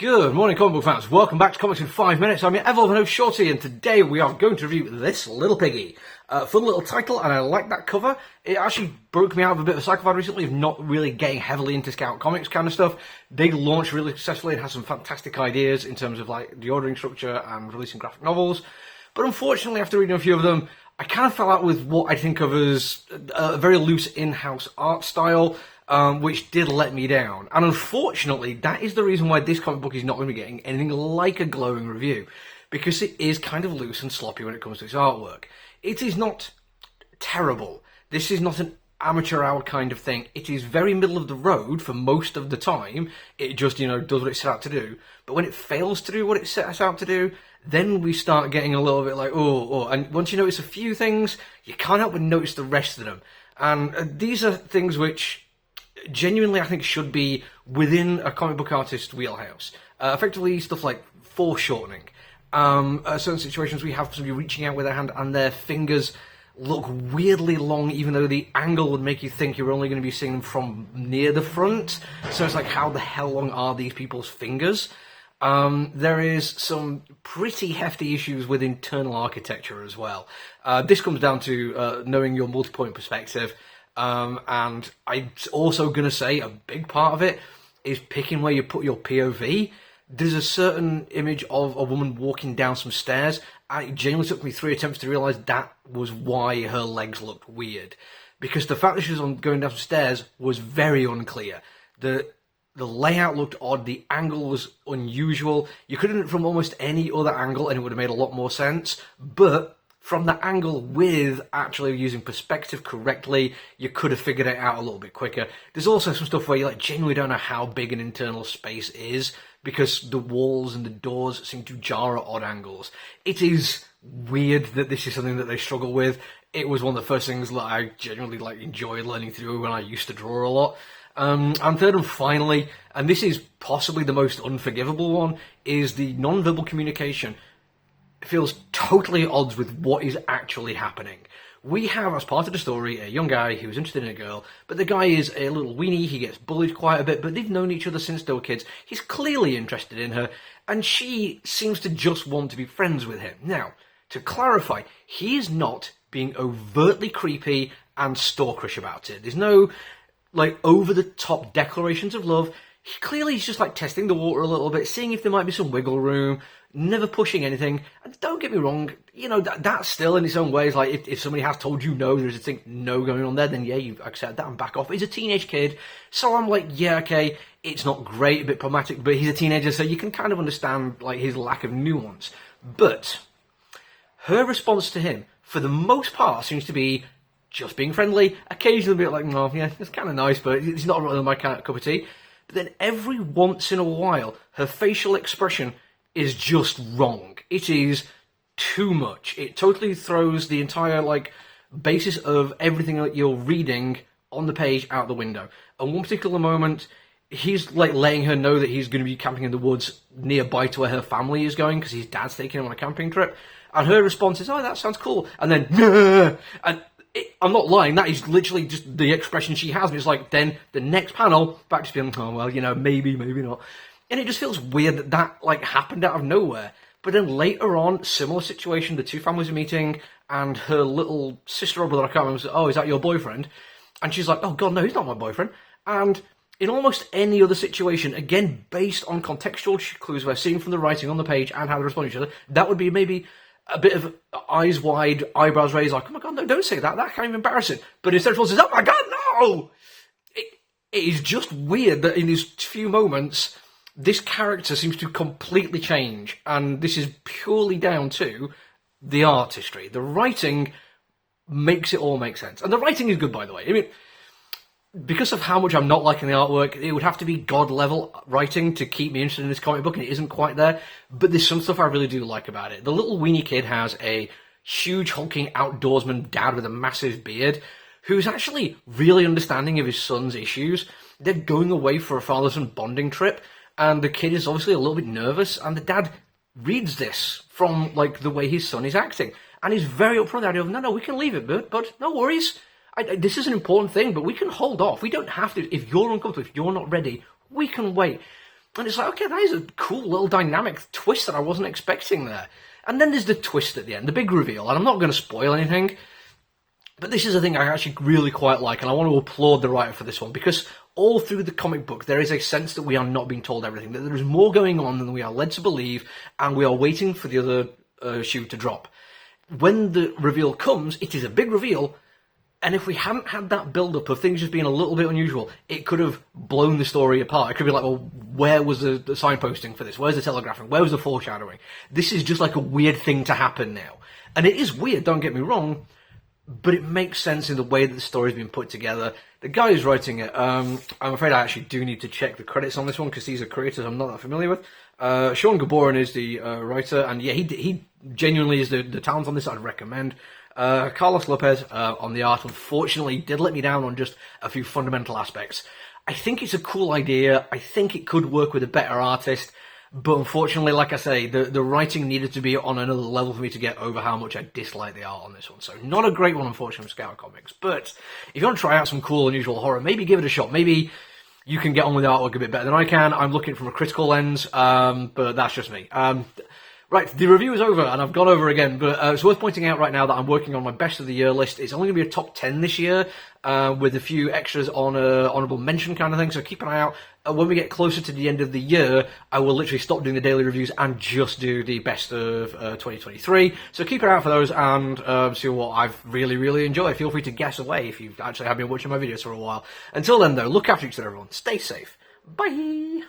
Good morning, comic book fans. Welcome back to Comics in 5 Minutes. I'm your ever-loving host, Shorty, and today we are going to review this little piggy. Fun little title, and I like that cover. It actually broke me out of a bit of a cycle recently of not really getting heavily into Scout Comics kind of stuff. They launched really successfully and has some fantastic ideas in terms of like the ordering structure and releasing graphic novels. But unfortunately, after reading a few of them, I kind of fell out with what I think of as a very loose in-house art style. Which did let me down. And unfortunately, that is the reason why this comic book is not going to be getting anything like a glowing review. Because it is kind of loose and sloppy when it comes to its artwork. It is not terrible. This is not an amateur hour kind of thing. It is very middle of the road for most of the time. It just, does what it set out to do. But when it fails to do what it sets out to do, then we start getting a little bit like, oh. And once you notice a few things, you can't help but notice the rest of them. And these are things which genuinely I think should be within a comic book artist's wheelhouse. Effectively stuff like foreshortening. Certain situations we have somebody reaching out with their hand and their fingers look weirdly long, even though the angle would make you think you're only going to be seeing them from near the front. So it's like, how the hell long are these people's fingers? There is some pretty hefty issues with internal architecture as well. This comes down to knowing your multi-point perspective. And I'm also going to say a big part of it is picking where you put your POV. There's a certain image of a woman walking down some stairs, and it genuinely took me 3 attempts to realise that was why her legs looked weird. Because the fact that she was going down some stairs was very unclear. The layout looked odd, the angle was unusual. You could have done it from almost any other angle and it would have made a lot more sense, but from the angle with actually using perspective correctly, you could have figured it out a little bit quicker. There's also some stuff where you genuinely don't know how big an internal space is because the walls and the doors seem to jar at odd angles. It is weird that this is something that they struggle with. It was one of the first things that I genuinely enjoyed learning to do when I used to draw a lot. And third and finally, and this is possibly the most unforgivable one, is the non-verbal communication. Feels totally at odds with what is actually happening. We have, as part of the story, a young guy who's interested in a girl, but the guy is a little weenie, he gets bullied quite a bit, but they've known each other since they were kids. He's clearly interested in her, and she seems to just want to be friends with him. Now, to clarify, he is not being overtly creepy and stalkerish about it. There's no, over-the-top declarations of love. He clearly is just testing the water a little bit, seeing if there might be some wiggle room, never pushing anything. And don't get me wrong, that's still in its own ways. If somebody has told you no, there's a thing no going on there, then yeah, you accept that and back off. He's a teenage kid, so I'm yeah, okay, it's not great, a bit problematic, but he's a teenager, so you can kind of understand his lack of nuance. But her response to him, for the most part, seems to be just being friendly, occasionally a bit oh yeah, it's kind of nice, but it's not really my kind of cup of tea. But then every once in a while, her facial expression is just wrong. It is too much. It totally throws the entire basis of everything that you're reading on the page out the window. At one particular moment, he's letting her know that he's going to be camping in the woods nearby to where her family is going because his dad's taking him on a camping trip. And her response is, "Oh, that sounds cool." And then, and I'm not lying, that is literally just the expression she has. And it's then the next panel, back to being, oh, well, maybe not. And it just feels weird that happened out of nowhere. But then later on, similar situation, the two families are meeting, and her little sister or brother, I can't remember, says, "Oh, is that your boyfriend?" And she's like, "Oh, God, no, he's not my boyfriend." And in almost any other situation, again, based on contextual clues we're seeing from the writing on the page and how they respond to each other, that would be maybe a bit of eyes wide, eyebrows raised, oh my God, no, don't say that, that's kind of embarrassing. But instead of says, "Oh my God, no!" It is just weird that in these few moments, this character seems to completely change, and this is purely down to the artistry. The writing makes it all make sense. And the writing is good, by the way. I mean, because of how much I'm not liking the artwork, it would have to be God-level writing to keep me interested in this comic book, and it isn't quite there. But there's some stuff I really do like about it. The little weenie kid has a huge, hulking outdoorsman dad with a massive beard who's actually really understanding of his son's issues. They're going away for a father-son bonding trip, and the kid is obviously a little bit nervous, and the dad reads this from, the way his son is acting. And he's very upfront with the idea of, no, we can leave it, but no worries. This is an important thing, but we can hold off. We don't have to. If you're uncomfortable, if you're not ready, we can wait. And it's like, okay, that is a cool little dynamic twist that I wasn't expecting there. And then there's the twist at the end, the big reveal. And I'm not going to spoil anything, but this is a thing I actually really quite like, and I want to applaud the writer for this one, because all through the comic book there is a sense that we are not being told everything, that there is more going on than we are led to believe, and we are waiting for the other shoe to drop. When the reveal comes, it is a big reveal, and if we hadn't had that build-up of things just being a little bit unusual, it could have blown the story apart. It could be like, well, where was the signposting for this? Where's the telegraphing? Where was the foreshadowing? This is just like a weird thing to happen now. And it is weird, don't get me wrong, but it makes sense in the way that the story's been put together. The guy who's writing it, I'm afraid I actually do need to check the credits on this one, because these are creators I'm not that familiar with. Sean Gaboran is the writer, and yeah, he genuinely is the talent on this I'd recommend. Carlos Lopez on the art, unfortunately, did let me down on just a few fundamental aspects. I think it's a cool idea. I think it could work with a better artist, but unfortunately, like I say, the writing needed to be on another level for me to get over how much I dislike the art on this one. So not a great one, unfortunately, from Scout Comics. But if you want to try out some cool, unusual horror, maybe give it a shot. Maybe you can get on with the artwork a bit better than I can. I'm looking from a critical lens, but that's just me. Right, the review is over, and I've gone over again, but it's worth pointing out right now that I'm working on my best of the year list. It's only going to be a top 10 this year, with a few extras on honourable mention kind of thing, so keep an eye out. When we get closer to the end of the year, I will literally stop doing the daily reviews and just do the best of 2023. So keep an eye out for those, and see what I've really, really enjoyed. Feel free to guess away if you actually have been watching my videos for a while. Until then, though, look after each other, everyone. Stay safe. Bye!